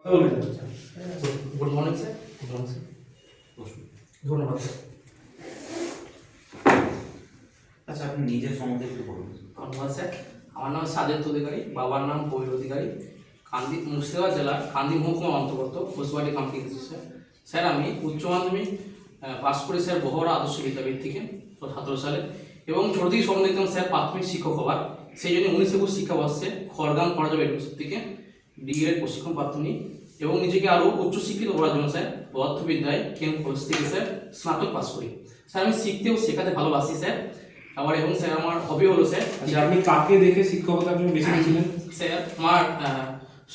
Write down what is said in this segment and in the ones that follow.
Good morning sir. Good morning sir. ধন্যবাদ sir. আচ্ছা, আপনি নিজের সম্বন্ধে একটু বলুন। ধন্যবাদ স্যার। আমার নাম সাদেত অধিকারী, বাবার নাম কবির অধিকারী, কান্দি মুর্শিদাবাদ জেলার কান্দি মহকুমার অন্তর্গত ঘোষবাড়ি কামটি এসেছি স্যার। স্যার আমি উচ্চ মাধ্যমিক পাস করি স্যার বহরা আদর্শ বিদ্যাপীঠ থেকে 2017 সালে, এবং ছোট থেকে স্বপ্ন দেখতাম স্যার প্রাথমিক শিক্ষক হবার। সেই জন্য 19-21 শিক্ষাবর্ষে খড়গ্রাম কলেজ ইউনিভার্সিটি থেকে ডিএড প্রশিক্ষণ প্রাপ্ত নিই, এবং নিজেকে আরও উচ্চশিক্ষিত করার জন্য স্যার পদার্থবিদ্যায় কেন কলেজ থেকে স্যার স্নাতক পাস করি। স্যার আমি শিখতে ও শেখাতে ভালোবাসি স্যার। আবার এবং স্যার আমার হবি হলো স্যার। আচ্ছা, আপনি কাকে দেখে শিক্ষকতা আপনি বেছে নিয়েছিলেন? স্যার আমার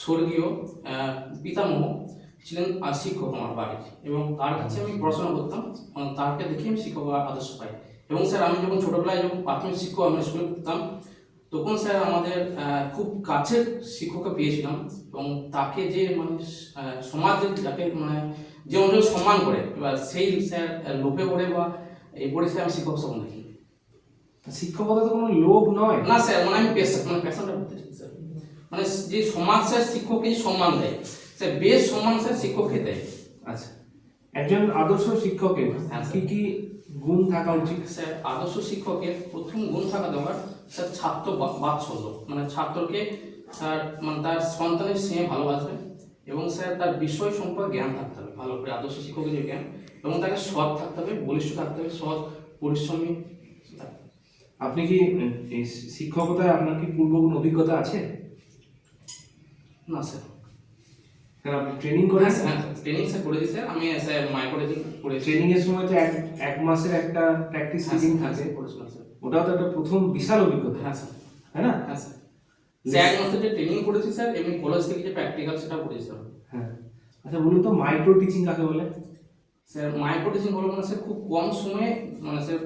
স্বর্গীয় পিতামহ ছিলেন শিক্ষক আমার বাড়ির, এবং তার কাছে আমি পড়াশোনা করতাম, তাকে দেখে আমি শিক্ষক আদর্শ পাই। এবং স্যার আমি যখন ছোটোবেলায় যখন প্রাথমিক শিক্ষক আমি স্কুলে পড়তাম, তখন স্যার আমাদের খুব কাছের শিক্ষককে পেয়েছিলাম, এবং তাকে যে মানে সমাজের যাকে মানে যে অঞ্চল সম্মান করে, এবার সেই স্যার লোভে পড়ে বা এই পড়ে স্যার আমি শিক্ষক সম্মান দেখি। শিক্ষকতা তো কোনো লোভ নয় না স্যার, মানে আমি প্যাশনটা বলতে চাই স্যার। মানে যে সমাজ স্যার শিক্ষককে সম্মান দেয় স্যার, বেশ সম্মান স্যার শিক্ষককে দেয়। আচ্ছা, একজন আদর্শ শিক্ষকের হ্যাঁ, কি কি গুণ থাকা উচিত? স্যার আদর্শ শিক্ষকের প্রথম গুণ থাকা দরকার স্যার ছাত্র বাৎসল্য, মানে ছাত্রকে স্যার মানে তার সন্তানের স্নেহে ভালোবাসবে, এবং স্যার তার বিষয় সম্পর্কে জ্ঞান থাকতে হবে ভালো করে, আদর্শ শিক্ষকের যে জ্ঞান, এবং তাকে সৎ থাকতে হবে, বলিষ্ঠ থাকতে হবে, সৎ পরিশ্রমী। আপনি কি এই শিক্ষকতায় আপনার কি পূর্ব কোনো অভিজ্ঞতা আছে? না স্যার। স্যার আপনি ট্রেনিং করেন? হ্যাঁ ট্রেনিং স্যার করেছি স্যার, আমি স্যার মাইক্রোটেজিং করেছি। ট্রেনিং এর সময় তো এক মাসের একটা প্র্যাকটিস সিটিং থাকে, করেছিলাম স্যার। ওটাও তো একটা প্রথম বিশাল অভিজ্ঞতা। হ্যাঁ স্যার। তাই না? হ্যাঁ স্যার। স্যার এক মাসের যে ট্রেনিং করেছি স্যার, এমনি কলেজ থেকে যে প্র্যাকটিক্যাল সেটা করেছি স্যার। হ্যাঁ। আচ্ছা বলুন তো, মাইক্রো টিচিং কাকে বলে? স্যার মাইক্রো টিচিং হলো মানে স্যার খুব কম সময়ে, মানে স্যার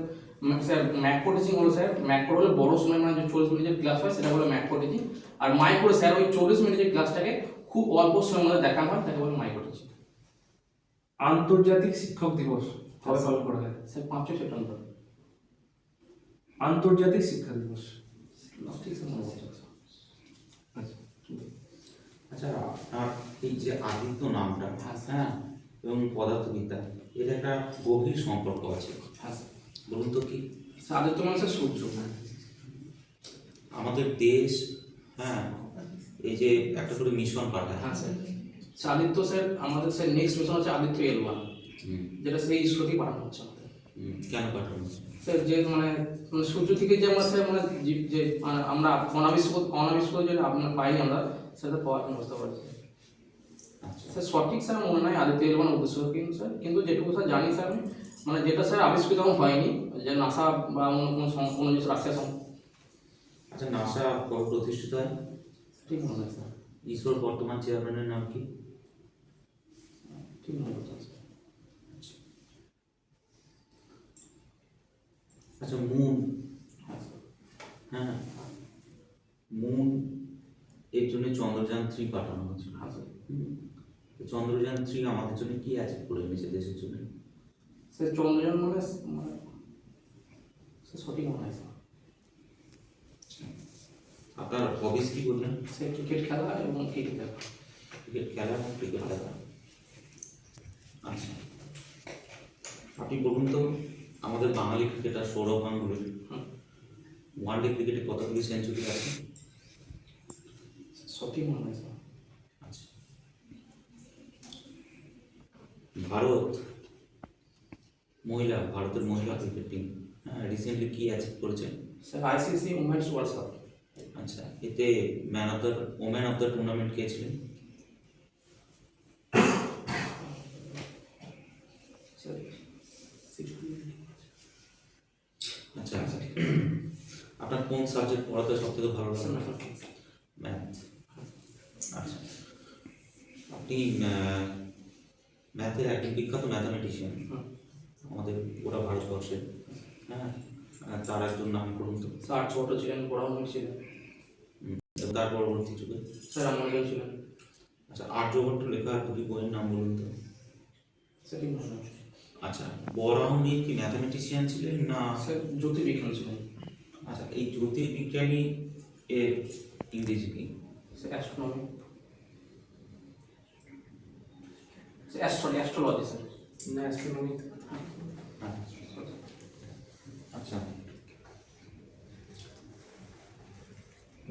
স্যার ম্যাক্রো টিচিং হলো স্যার, ম্যাক্রো হলে বড় সময় মানে যে 40 মিনিটের ক্লাস হয় সেটা হলো ম্যাক্রো টিচিং, আর মাইক্রো স্যার ওই 40 মিনিটের ক্লাসটাকে খুব অল্প সময়ের মধ্যে দেখানো হয়, তাকে বলে মাইক্রো টিচিং। আন্তর্জাতিক শিক্ষক দিবস কবে পালন করা হয়? স্যার 5ই সেপ্টেম্বর। আন্তর্জাতিক শিক্ষা দিবস। ঠিক স্যার মনে পড়ছে। আচ্ছা, আচ্ছা, আপনার এই যে আদিত্য নামটা, হ্যাঁ, এবং পদার্থবিদ্যা, এর একটা গভীর সম্পর্ক আছে। হ্যাঁ স্যার। বলুন তো কি? স্যার আদিত্য মানে স্যার সূর্য। আমাদের দেশ, হ্যাঁ, এই যে একটা করে মিশন পাঠায়। হ্যাঁ স্যার। আদিত্য স্যার আমাদের স্যার নেক্সট মিশন হচ্ছে আদিত্য L1, যেটা সেই ইসরোতেই পাঠানো হচ্ছে আমাদের। কেন পাঠানো? স্যার যে মানে সূর্য থেকে যে আমরা স্যার মানে যে মানে আমরা অনাবিষ্কৃত যে আপনার পাইনি আমরা, সেটা পাওয়ার ব্যবস্থা করেছি। আচ্ছা, স্যার সঠিক স্যার মনে নাই আদিত্য L1 উদ্দেশ্য কিন্তু স্যার, কিন্তু যেটুকু স্যার জানি স্যার আমি, মানে যেটা স্যার আবিষ্কৃত এখন হয়নি, যে নাসা বা অন্য কোনো যে রাশিয়া আচ্ছা, নাসা কবে প্রতিষ্ঠিত হয়? ঠিক মনে হয় স্যার। ইসরোর বর্তমান চেয়ারম্যানের নাম কি? ঠিক মনে করছেন স্যার। আচ্ছা, মুন, হ্যাঁ স্যার। হ্যাঁ, মুন এর জন্য চন্দ্রযান-3 পাঠানো হয়েছিল। হ্যাঁ স্যার। চন্দ্রযান-3 আমাদের জন্য কি আছে করে এনেছে দেশের জন্য? স্যার চন্দ্রযান মানে স্যার সঠিক মনে হয় স্যার। আপনার হবিস কি বললেন? স্যার ক্রিকেট খেলা এবং ক্রিকেট দেখা। ক্রিকেট খেলা এবং ক্রিকেট দেখা। আচ্ছা, আপনি বলুন তো, আমাদের বাঙালি ক্রিকেটার সৌরভ গাঙ্গুলি ওয়ানডে ক্রিকেটে কতগুলি সেঞ্চুরি আছে? সঠিক মনে হয় স্যার। আচ্ছা, ভারতের মহিলা ক্রিকেট টিম, হ্যাঁ, রিসেন্টলি কি অ্যাচিভ করেছে? Sir ICC women's world cup. আচ্ছা, এতে ওম্যান অফ দ্য টুর্নামেন্ট কে ছিলেন? আচ্ছা, আপনার কোন সাবজেক্ট পড়াতে সব থেকে ভালো লাগে? ম্যাথ। আচ্ছা, আপনি ম্যাথের একজন বিখ্যাত ম্যাথামেটিশিয়ান আমাদের গোটা ভারতবর্ষে, হ্যাঁ, তার একজন নাম করুন তো। স্যার ছোট ছিলেন, পড়াশোনা ছিলেন। তার পরবর্তী যুগে স্যার আমাদের ছিলেন। আচ্ছা, আর্যভট্ট লেখা দুটি বইয়ের নাম বলুন তো। স্যার ঠিক মনে হয়। আচ্ছা, বরাহনি কি ম্যাথামেটিশিয়ান ছিলেন না? স্যার জ্যোতির্বিজ্ঞান ছিলেন। আচ্ছা, এই জ্যোতির্বিজ্ঞানী এর ইংরেজি কি? Sir astronomy. Astrology sir. না অ্যাস্ট্রোনমি। হ্যাঁ। আচ্ছা,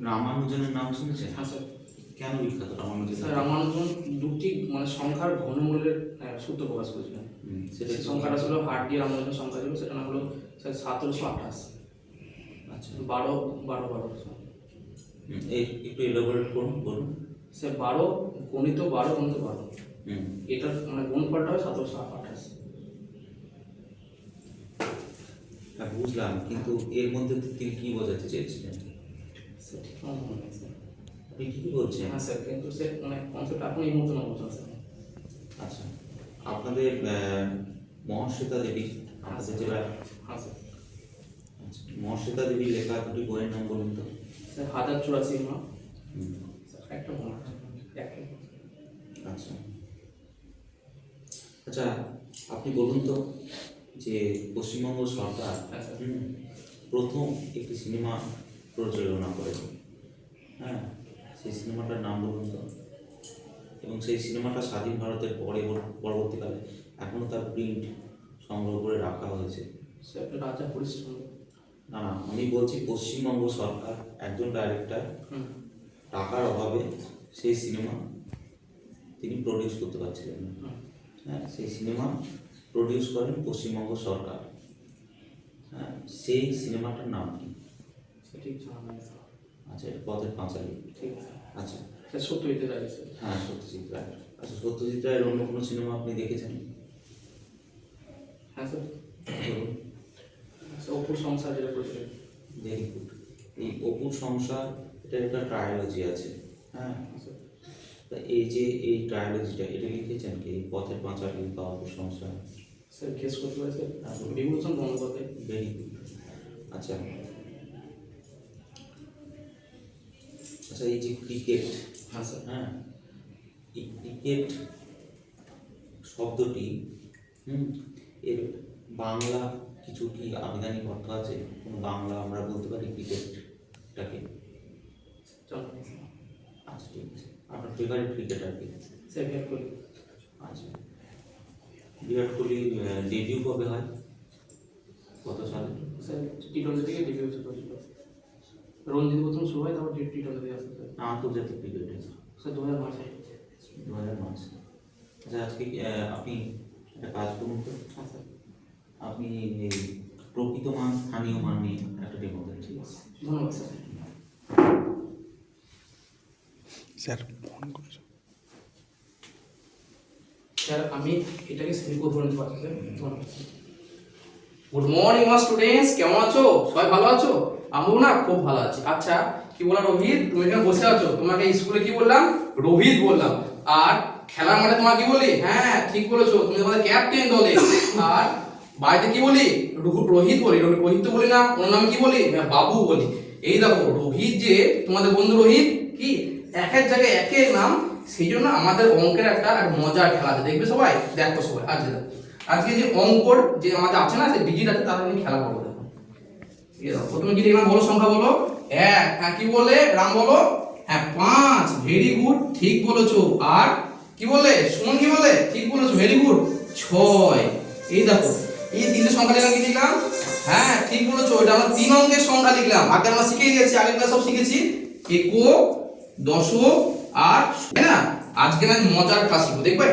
রামানুজনের নাম শুনেছেন? হ্যাঁ স্যার। কেন বিখ্যাত রামানুজন? স্যার রামানুজন দুটি মানে সংখ্যার ঘনমূলের সূত্র প্রকাশ করেছিলেন। সেটা সেই সংখ্যাটা ছিল 8 দিয়ে রামানুজন সংখ্যা ছিল, সেটা নাম হলো স্যার 1728। আচ্ছা, 12 একটু এলাবোরেট করুন, বলুন। স্যার 12 গণিত 12 গণিত 12, হুম, এটার মানে গুণফলটা হয় 1728। হ্যাঁ বুঝলাম, কিন্তু এর মধ্যে তিনি কি বোঝাতে চেয়েছিলেন? স্যার ঠিক আমার মনে নেই স্যার। আপনি কি বলছেন? হ্যাঁ স্যার, কিন্তু স্যার মানে কনসেপ্ট আপনি এই মুহূর্তে না বলছেন স্যার। আচ্ছা, আপনাদের মহাশ্বেতা দেবী, আপনাদের যেটা হ্যাঁ স্যার। আচ্ছা, মহাশ্বেতা দেবীর লেখা দুটি বইয়ের নাম বলুন তো। স্যার 1084 মা। হুম, স্যার একটা মনে আছে, একটা। আচ্ছা আচ্ছা, আপনি বলুন তো যে পশ্চিমবঙ্গ সরকার হ্যাঁ স্যার। প্রথম একটি সিনেমা প্রযোজনা করে, হ্যাঁ, সেই সিনেমাটার নাম বলুন তো। এবং সেই সিনেমাটা স্বাধীন ভারতের পরে পরবর্তীকালে এখনও তার প্রিন্ট সংগ্রহ করে রাখা হয়েছে। স্যার রাজা পরিশ্রম। না না, আমি বলছি পশ্চিমবঙ্গ সরকার, একজন ডাইরেক্টর হুম। টাকার অভাবে সেই সিনেমা তিনি প্রডিউস করতে পারছিলেন না। হুম। হ্যাঁ, সেই সিনেমা প্রডিউস করেন পশ্চিমবঙ্গ সরকার। হ্যাঁ, সেই সিনেমাটার নাম কি? স্যার ঠিক জানা নেই স্যার। আচ্ছা, এটা পথের পাঁচালী। ঠিক আছে আচ্ছা, স্যার, সত্যজিৎ রায় স্যার। হ্যাঁ সত্যজিৎ রায়। আচ্ছা, সত্যজিৎ রায়ের অন্য কোনো সিনেমা আপনি দেখেছেন? হ্যাঁ স্যার। বলুন। স্যার অপুর সংসার যেটা করেছিলেন। Very good. এই অপুর সংসার, এটা একটা ট্রায়োলজি আছে। হ্যাঁ, হ্যাঁ স্যার। তা এই যে এই ট্রায়োলজিটা, এটা লিখেছেন কি? পথের পাঁচালী বা অপুর সংসার? স্যার গেস করতে পারে স্যার। হ্যাঁ, বলুন। বিভূতিভূষণ বন্দ্যোপাধ্যায়। Very good. আচ্ছা আচ্ছা, এই যে ক্রিকেট, হ্যাঁ স্যার। হ্যাঁ, এই ক্রিকেট শব্দটি এর বাংলা কিছু কি আবিধানিক অর্থ আছে? কোনো বাংলা আমরা বলতে পারি ক্রিকেটটাকে? জানা নেই স্যার। আচ্ছা, ঠিক আছে। আপনার ফেভারিট ক্রিকেটার কি? স্যার বিরাট কোহলি। আচ্ছা, বিরাট কোহলির ডেবিউ কবে হয়? কত সালে? স্যার টি-20 থেকে ডেবিউ করেছিল। রঞ্জিত প্রথম শুরু হয়, তারপর টি-20 আসে স্যার। আন্তর্জাতিক ক্রিকেটে স্যার 2005 সালে। 2005। আচ্ছা, আজকে আপনি একটা কাজ করুন তো, হ্যাঁ স্যার। আপনি এই প্রকৃত মান স্থানীয় মান নিয়ে একটা ডেমো দেন, ঠিক আছে? ধন্যবাদ স্যার। স্যার ফোন করেছো? স্যার আমি এটাকে সেমিকো ধরে নিতে পারছি স্যার। ধন্যবাদ স্যার। গুড মর্নিং মা স্টুডেন্টস, কেমন আছো? সবাই ভালো আছো? আমিও না খুব ভালো আছি। আচ্ছা, কি বললাম রোহিত, তুমি এখানে বসে আছো, তোমাকে স্কুলে কি বললাম? রোহিত বললাম। আর খেলার মাঠে তোমাকে কি বলি? হ্যাঁ ঠিক বলেছো, তুমি আমাদের ক্যাপ্টেন দলে। আর বাড়িতে কি বলি? রোহিত বলি। রোহিত তো বলি না, ওর নাম কি বলি? হ্যাঁ বাবু বলি। এই দেখো রোহিত, যে তোমাদের বন্ধু রোহিত, কি এক এক জায়গায় একের নাম। সেই জন্য আমাদের অঙ্কের একটা মজার খেলা আছে, দেখবে সবাই? দেখো সবাই আজকে দেখো। আজকে যে অঙ্কর যে আমাদের আছে না, সেই ডিজিট আছে, তাদের নিয়ে খেলা করবো। দেখো এই দেখো, প্রথমে কি দেখলাম বলো? সংখ্যা বলো। 1, হ্যাঁ কি বলে রাম বলো? হ্যাঁ 5, ভেরি গুড, ঠিক বলেছো। আর কি বলে সুমন? কি বলে? ঠিক বলেছো, ভেরি গুড। 6, এই দেখো এই তিনটে সংখ্যা লিখলাম, কি লিখলাম? হ্যাঁ ঠিক বলেছো, এটা আমরা 3 অঙ্কের সংখ্যা লিখলাম। আগে আমরা শিখে গেছি, আগের ক্লাস সব শিখেছি। একক, দশক আর, তাই না? আজকে না মজার ক্লাস শিখবো, দেখবে?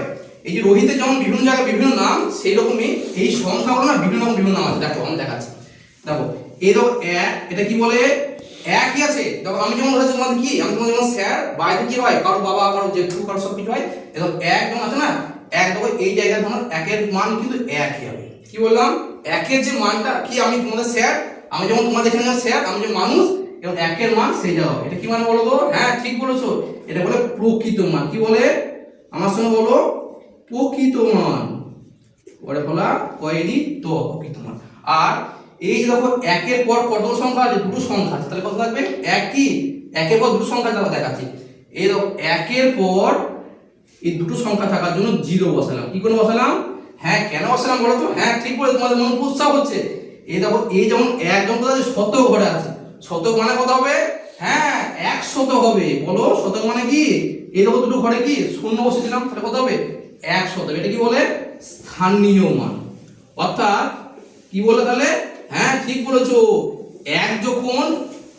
এই যে রোহিতের যেমন বিভিন্ন জায়গায় বিভিন্ন নাম, সেই রকমই এই সংখ্যাগুলো না বিভিন্ন রকম বিভিন্ন নাম আছে। দেখো আমি দেখাচ্ছি। দেখো এই দেখো 1, এটা কি বলে? 1 কি আছে? দেখো আমি যেমন ধরেছি তোমাদের কি, আমি তোমাদের যেমন স্যার, বাড়িতে কি হয়? কারো বাবা, কারো জেঠু, কারো সব কিছু হয়। দেখো 1 যেমন আছে না, 1 দেখো এই জায়গায় তোমার 1 এর মান কিন্তু 1 হবে। কি বললাম? 1 এর যে মানটা কি, আমি তোমাদের স্যার, আমি যেমন তোমাদের এখানে যেমন স্যার, আমি যে মানুষ, এবং 1 এর মান সেই যাবে। এটা কি মানে বলো তো? হ্যাঁ ঠিক বলেছো, এটা বলে প্রকৃত মান। কি বলে? আমার সঙ্গে বলো, প্রকৃত মান। ওরে বলা কয়নি তো প্রকৃত মান। আর এই দেখো 1 এর পর কত সংখ্যা আছে? দুটো সংখ্যা আছে, তাহলে কত থাকবে? 1 কি 1 এর পর দুটো সংখ্যা দেখো দেখাচ্ছি। এই দেখো 1 এর পর এই দুটো সংখ্যা থাকার জন্য 0 বসালাম। কি করে বসালাম? হ্যাঁ কেন বসালাম বলো তো? হ্যাঁ ঠিক বলে, তোমাদের মনে উৎসাহ হচ্ছে। এই দেখো এই যেমন 1 যেমন কোথায় আছে? শতক ঘরে আছে। শতক মানে কত হবে? হ্যাঁ 100 হবে। বলো শতক মানে কি? এই দেখো দুটো ঘরে কি শূন্য বসে দিলাম, তাহলে কত হবে? 100, এটা কি বলে স্থানীয় মান। অর্থাৎ কি বলে তাহলে, হ্যাঁ ঠিক বলেছো, এক যখন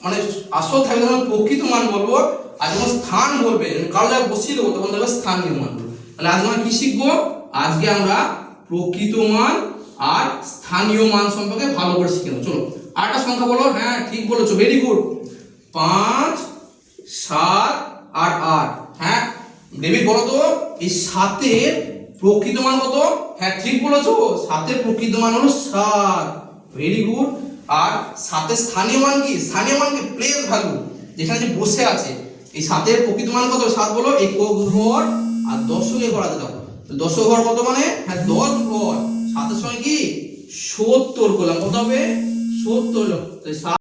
মানে আসল থাকবে তখন প্রকৃত মান বলবো, আর যখন স্থান বলবে কারো জায়গায় বসিয়ে দেবো তখন দেখবে স্থানীয় মান বলবো। তাহলে আজকে আমরা কি শিখবো, আজকে আমরা প্রকৃত মান আর স্থানীয় মান সম্পর্কে ভালো করে শিখে নেবো। চলো আরেকটা সংখ্যা বলো, হ্যাঁ ঠিক বলেছো, ভেরি গুড। 5, 7 আর 8, হ্যাঁ ডেভিড বলো তো এই 7-এর প্রকৃত মান কত? হ্যাঁ ঠিক বলেছো, 7-এর প্রকৃত মান হলো 7, ভেরি গুড। আর 7-এর স্থানীয় মান কি? স্থানীয় মান কি? প্লেস ভ্যালু, যেখানে যে বসে আছে। এই 7-এর প্রকৃত মান কত? 7 বলো একক ঘর আর দশকে ঘর আছে, দেখো দশক ঘর কত মানে, হ্যাঁ 10 ঘর, 7-এর সঙ্গে কি 70 করলাম, কত হবে 70 হলো। তো